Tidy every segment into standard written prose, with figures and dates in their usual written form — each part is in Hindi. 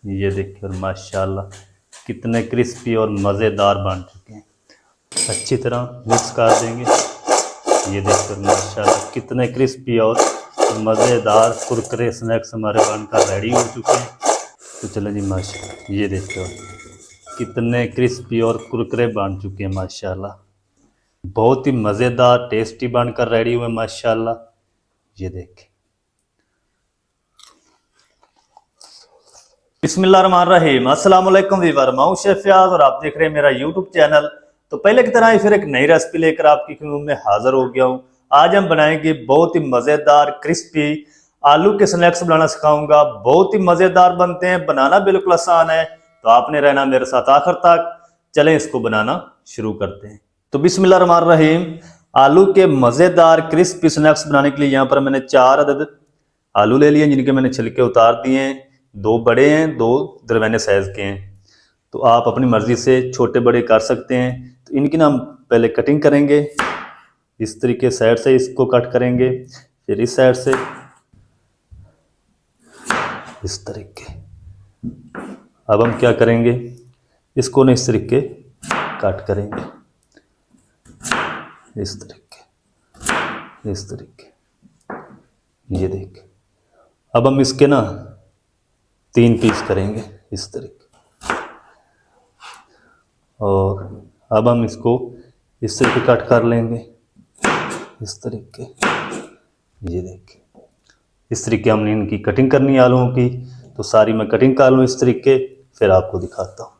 ये देखिए, और माशाल्लाह कितने क्रिस्पी और मज़ेदार बन चुके हैं। अच्छी तरह मिक्स कर देंगे। ये देखिए माशाल्लाह कितने क्रिस्पी और मज़ेदार कुरकुरे स्नैक्स हमारे बनकर रेडी हो चुके हैं। तो चलें जी माशाल्लाह, ये देखिए कितने क्रिस्पी और कुरकुरे बन चुके हैं माशाल्लाह। बहुत ही मज़ेदार टेस्टी बनकर रेडी हुए माशाल्लाह। ये देखिए, बिस्मिल्लाहिर्रहमानिर्रहीम। अस्सलाम वालेकुम वीवर, मैं हूं शेफ फयाज और आप देख रहे हैं मेरा यूट्यूब चैनल। तो पहले की तरह ही फिर एक नई रेसिपी लेकर आपकी खिदमत में हाजिर हो गया हूं। आज हम बनाएंगे बहुत ही मज़ेदार क्रिस्पी आलू के स्नैक्स बनाना सिखाऊंगा। बहुत ही मज़ेदार बनते हैं, बनाना बिल्कुल आसान है, तो आपने रहना मेरे साथ आखिर तक। चलें इसको बनाना शुरू करते हैं। तो बिस्मिल्लाहिर्रहमानिर्रहीम, आलू के मज़ेदार क्रिस्पी स्नैक्स बनाने के लिए यहाँ पर मैंने 4 अदद आलू ले लिए, जिनके मैंने छिलके उतार दिए हैं। 2 बड़े हैं, 2 दरमियाने साइज़ के हैं। तो आप अपनी मर्ज़ी से छोटे बड़े कर सकते हैं। तो इनकी ना हम पहले कटिंग करेंगे। इस तरीके साइड से इसको कट करेंगे, फिर इस साइड से इस तरीके। अब हम क्या करेंगे, इसको ना इस तरीके कट करेंगे, इस तरीके, इस तरीके। ये देखिए, अब हम इसके ना 3 पीस करेंगे इस तरीके। और अब हम इसको इस तरीके कट कर लेंगे, इस तरीके। ये देखिए, इस तरीके हमने इनकी कटिंग करनी है आलूओं की। तो सारी मैं कटिंग कर लूँ इस तरीके, फिर आपको दिखाता हूँ।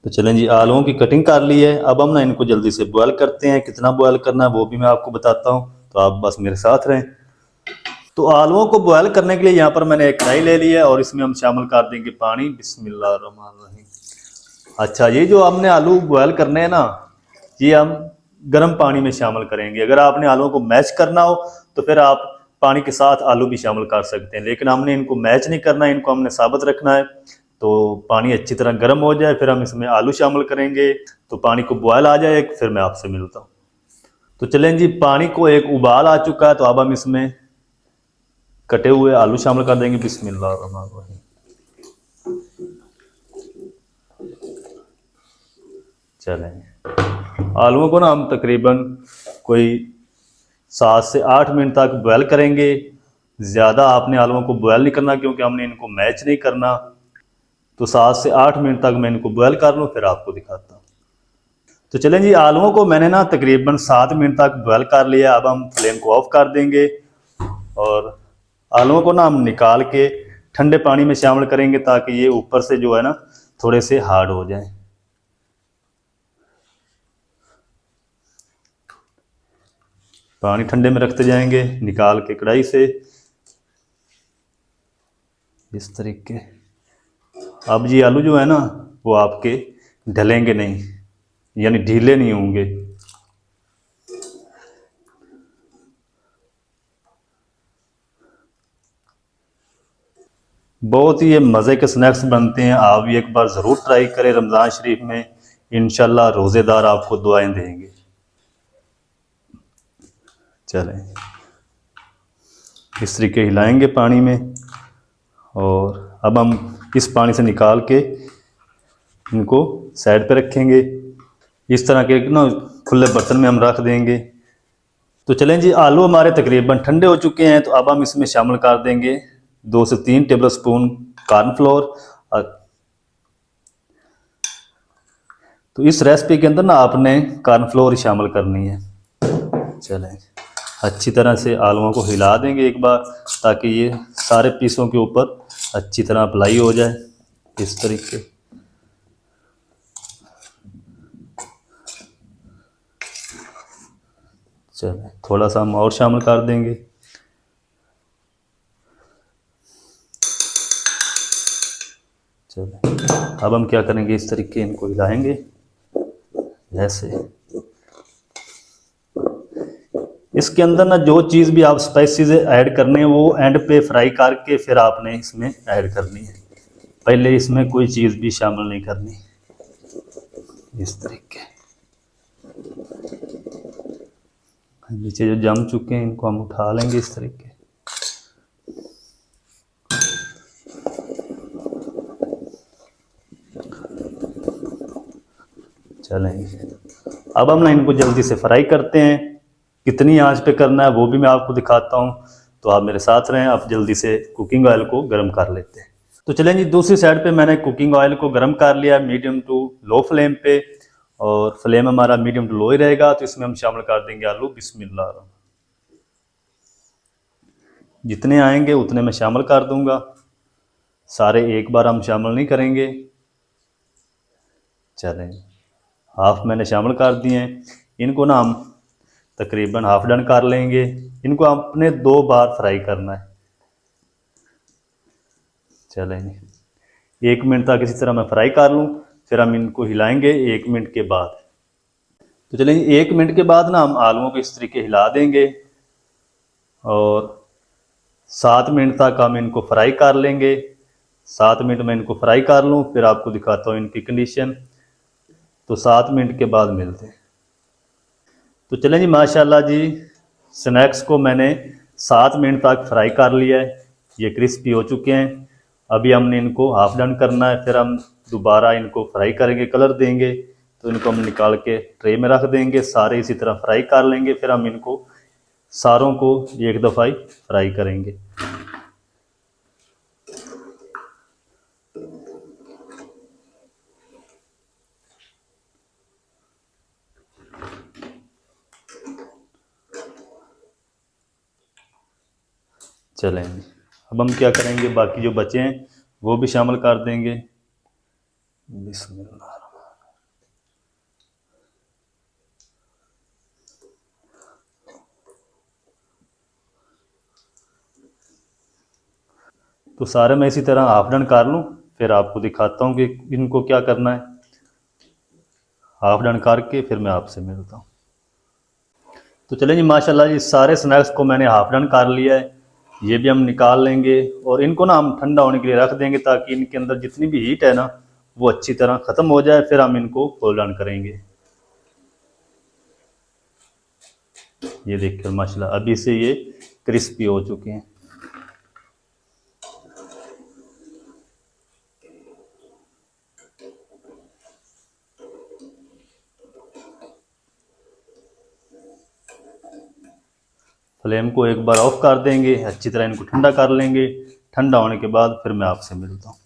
तो चलें जी, आलूओं की कटिंग कर ली है। अब हम ना इनको जल्दी से बॉयल करते हैं। कितना बॉयल करना है वो भी मैं आपको बताता हूँ, तो आप बस मेरे साथ रहें। तो आलूओं को बॉयल करने के लिए यहाँ पर मैंने एक कढ़ाई ले ली है और इसमें हम शामिल कर देंगे पानी। बिस्मिल्लाहिर्रहमानिर्रहीम। अच्छा, ये जो हमने आलू बॉयल करने हैं ना, ये हम गर्म पानी में शामिल करेंगे। अगर आपने आलूओं को मैश करना हो तो फिर आप पानी के साथ आलू भी शामिल कर सकते हैं, लेकिन हमने इनको मैच नहीं करना है, इनको हमने साबुत रखना है। तो पानी अच्छी तरह गर्म हो जाए, फिर हम इसमें आलू शामिल करेंगे। तो पानी को बॉयल आ जाए, फिर मैं आपसे मिलता हूँ। तो चलें जी, पानी को एक उबाल आ चुका है, तो अब हम इसमें कटे हुए आलू शामिल कर देंगे। बिस्मिल्लाहिर्रहमानिर्रहीम। चलें, आलूओं को ना हम तकरीबन कोई 7 से 8 मिनट तक बॉयल करेंगे। ज़्यादा आपने आलूओं को बॉयल नहीं करना, क्योंकि हमने इनको मैच नहीं करना। तो 7 से 8 मिनट तक मैं इनको बॉयल कर लूँ, फिर आपको दिखाता हूँ। तो चलें जी, आलूओं को मैंने ना तकरीबन 7 मिनट तक बॉयल कर लिया। अब हम फ्लेम को ऑफ कर देंगे और आलूओं को ना हम निकाल के ठंडे पानी में शामिल करेंगे, ताकि ये ऊपर से जो है ना थोड़े से हार्ड हो जाएं। पानी ठंडे में रखते जाएंगे निकाल के कढ़ाई से, इस तरीके। अब ये आलू जो है ना वो आपके ढलेंगे नहीं, यानी ढीले नहीं होंगे। बहुत ही ये मज़े के स्नैक्स बनते हैं। आप भी एक बार ज़रूर ट्राई करें रमज़ान शरीफ में। इंशाल्लाह रोज़ेदार आपको दुआएं देंगे। चलें, इस तरीके हिलाएंगे पानी में, और अब हम इस पानी से निकाल के इनको साइड पे रखेंगे। इस तरह के ना खुले बर्तन में हम रख देंगे। तो चलें जी, आलू हमारे तकरीबन ठंडे हो चुके हैं। तो अब हम इसमें शामिल कर देंगे 2 से 3 टेबल स्पून कॉर्नफ्लोर। तो इस रेसिपी के अंदर ना आपने कॉर्नफ्लोर शामिल करनी है। चलें, अच्छी तरह से आलूओं को हिला देंगे एक बार, ताकि ये सारे पीसों के ऊपर अच्छी तरह अप्लाई हो जाए, इस तरीके। चलें, थोड़ा सा हम और शामिल कर देंगे। चलें, अब हम क्या करेंगे, इस तरीके इनको हिलाएंगे ऐसे। इसके अंदर ना जो चीज़ भी आप स्पाइसेस ऐड करने हैं वो एंड पे फ्राई करके फिर आपने इसमें ऐड करनी है। पहले इसमें कोई चीज़ भी शामिल नहीं करनी, इस तरीके। नीचे जो जम चुके हैं इनको हम उठा लेंगे इस तरीके। चलेंगे अब हम ना इनको जल्दी से फ्राई करते हैं। कितनी आंच पे करना है वो भी मैं आपको दिखाता हूँ, तो आप मेरे साथ रहें। आप जल्दी से कुकिंग ऑयल को गर्म कर लेते हैं। तो चलें जी, दूसरी साइड पे मैंने कुकिंग ऑयल को गर्म कर लिया मीडियम टू लो फ्लेम पे, और फ्लेम हमारा मीडियम टू लो ही रहेगा। तो इसमें हम शामिल कर देंगे आलू। बिस्मिल्लाह, जितने आएंगे उतने मैं शामिल कर दूंगा, सारे एक बार हम शामिल नहीं करेंगे। चलें, हाफ मैंने शामिल कर दिए हैं। इनको ना हम तकरीबन हाफ डन कर लेंगे। इनको आपने 2 बार फ्राई करना है। चलें, 1 मिनट तक इसी तरह मैं फ्राई कर लूँ, फिर हम इनको हिलाएंगे 1 मिनट के बाद। तो चलें, 1 मिनट के बाद ना हम आलूओं को इस तरीके हिला देंगे और 7 मिनट तक हम इनको फ्राई कर लेंगे। 7 मिनट में इनको फ्राई कर लूँ, फिर आपको दिखाता हूँ इनकी कंडीशन। तो 7 मिनट के बाद मिलते हैं। तो चलें जी, माशाल्लाह जी, स्नैक्स को मैंने 7 मिनट तक फ्राई कर लिया है। ये क्रिस्पी हो चुके हैं। अभी हमने इनको हाफ डन करना है, फिर हम दोबारा इनको फ्राई करेंगे, कलर देंगे। तो इनको हम निकाल के ट्रे में रख देंगे, सारे इसी तरह फ्राई कर लेंगे। फिर हम इनको सारों को एक दफ़ा ही फ्राई करेंगे। चलें, अब हम क्या करेंगे, बाकी जो बचे हैं वो भी शामिल कर देंगे। बिस्मिल्लाह। तो सारे मैं इसी तरह हाफ डन कर लूँ, फिर आपको दिखाता हूँ कि इनको क्या करना है। हाफ डन करके फिर मैं आपसे मिलता हूँ। तो चलें जी, माशाल्लाह जी, सारे स्नैक्स को मैंने हाफ डन कर लिया है। ये भी हम निकाल लेंगे और इनको ना हम ठंडा होने के लिए रख देंगे, ताकि इनके अंदर जितनी भी हीट है ना वो अच्छी तरह ख़त्म हो जाए। फिर हम इनको फोल्ड डन करेंगे। ये देखिए माशाल्लाह, अभी से ये क्रिस्पी हो चुके हैं। फ्लेम को एक बार ऑफ कर देंगे, अच्छी तरह इनको ठंडा कर लेंगे। ठंडा होने के बाद फिर मैं आपसे मिलता हूँ।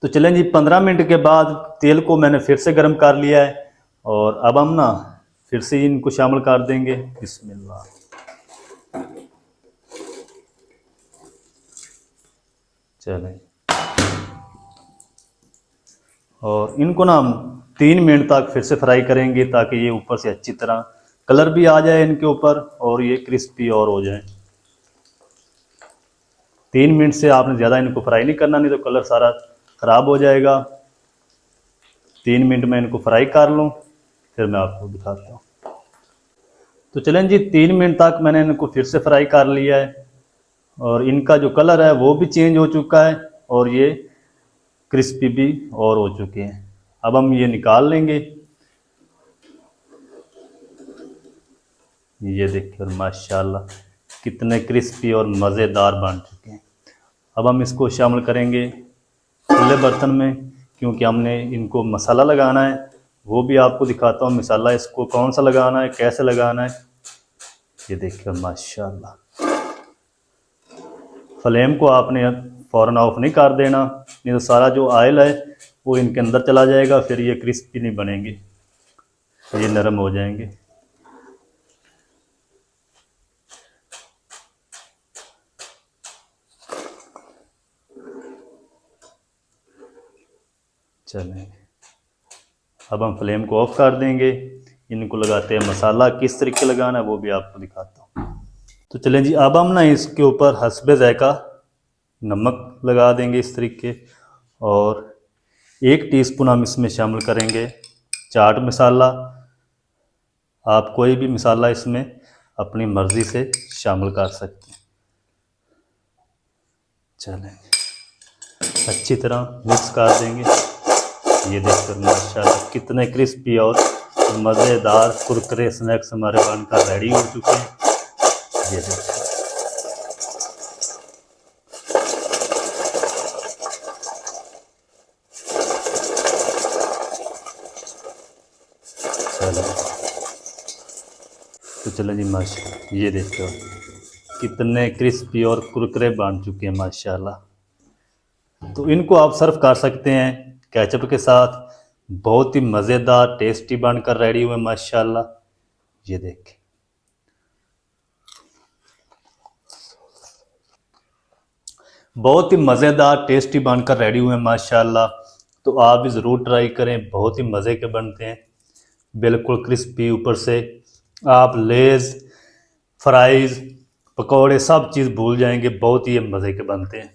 तो चलें जी, 15 मिनट के बाद तेल को मैंने फिर से गर्म कर लिया है और अब हम ना फिर से इनको शामिल कर देंगे। बिस्मिल्लाह। चलें, और इनको ना हम 3 मिनट तक फिर से फ्राई करेंगे, ताकि ये ऊपर से अच्छी तरह कलर भी आ जाए इनके ऊपर और ये क्रिस्पी और हो जाए। 3 मिनट से आपने ज़्यादा इनको फ्राई नहीं करना, नहीं तो कलर सारा ख़राब हो जाएगा। 3 मिनट में इनको फ्राई कर लूँ, फिर मैं आपको दिखाता हूँ। तो चलें जी, 3 मिनट तक मैंने इनको फिर से फ्राई कर लिया है और इनका जो कलर है वो भी चेंज हो चुका है और ये क्रिस्पी भी और हो चुके हैं। अब हम ये निकाल लेंगे। ये देखिए माशाल्लाह कितने क्रिस्पी और मज़ेदार बन चुके हैं। अब हम इसको शामिल करेंगे खुले बर्तन में, क्योंकि हमने इनको मसाला लगाना है। वो भी आपको दिखाता हूँ मसाला इसको कौन सा लगाना है, कैसे लगाना है। ये देखिए माशाल्लाह, फ्लेम को आपने फ़ौरन ऑफ नहीं कर देना, नहीं तो सारा जो ऑयल है वो इनके अंदर चला जाएगा। फिर ये क्रिस्पी नहीं बनेंगे, ये नरम हो जाएंगे। चलें, अब हम फ्लेम को ऑफ कर देंगे। इनको लगाते हैं मसाला, किस तरीके लगाना है वो भी आपको दिखाता हूँ। तो चलें जी, अब हम ना इसके ऊपर हस्बे ज़ायका नमक लगा देंगे इस तरीके, और 1 टीस्पून हम इसमें शामिल करेंगे चाट मसाला। आप कोई भी मसाला इसमें अपनी मर्ज़ी से शामिल कर सकते हैं। चलें, अच्छी तरह मिक्स कर देंगे। ये देखकर माशाल्लाह कितने क्रिस्पी और मज़ेदार कुरकुरे स्नैक्स हमारे बनकर रेडी हो चुके हैं। ये देखिए, चलो तो चलो जी माशाल्लाह, ये देखो कितने क्रिस्पी और कुरकुरे बन चुके हैं माशाल्लाह। तो इनको आप सर्व कर सकते हैं केचप के साथ। बहुत ही मज़ेदार टेस्टी बनकर रेडी हुए माशाल्लाह। ये देखें, बहुत ही मज़ेदार टेस्टी बनकर रेडी हुए माशाल्लाह। तो आप भी ज़रूर ट्राई करें, बहुत ही मज़े के बनते हैं, बिल्कुल क्रिस्पी। ऊपर से आप लेज़, फ्राइज़, पकौड़े सब चीज़ भूल जाएंगे, बहुत ही मज़े के बनते हैं।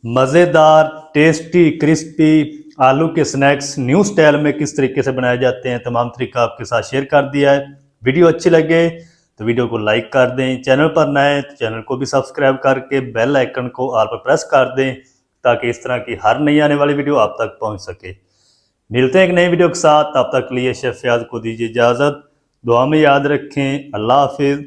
मज़ेदार टेस्टी क्रिस्पी आलू के स्नैक्स न्यू स्टाइल में किस तरीके से बनाए जाते हैं, तमाम तरीका आपके साथ शेयर कर दिया है। वीडियो अच्छी लगे तो वीडियो को लाइक कर दें, चैनल पर नए तो चैनल को भी सब्सक्राइब करके बेल आइकन को ऑल पर प्रेस कर दें, ताकि इस तरह की हर नई आने वाली वीडियो आप तक पहुंच सके। मिलते हैं एक नई वीडियो के साथ, तब तक के लिए शेफ फयाज को दीजिए इजाज़त। दुआ में याद रखें। अल्लाह हाफिज़।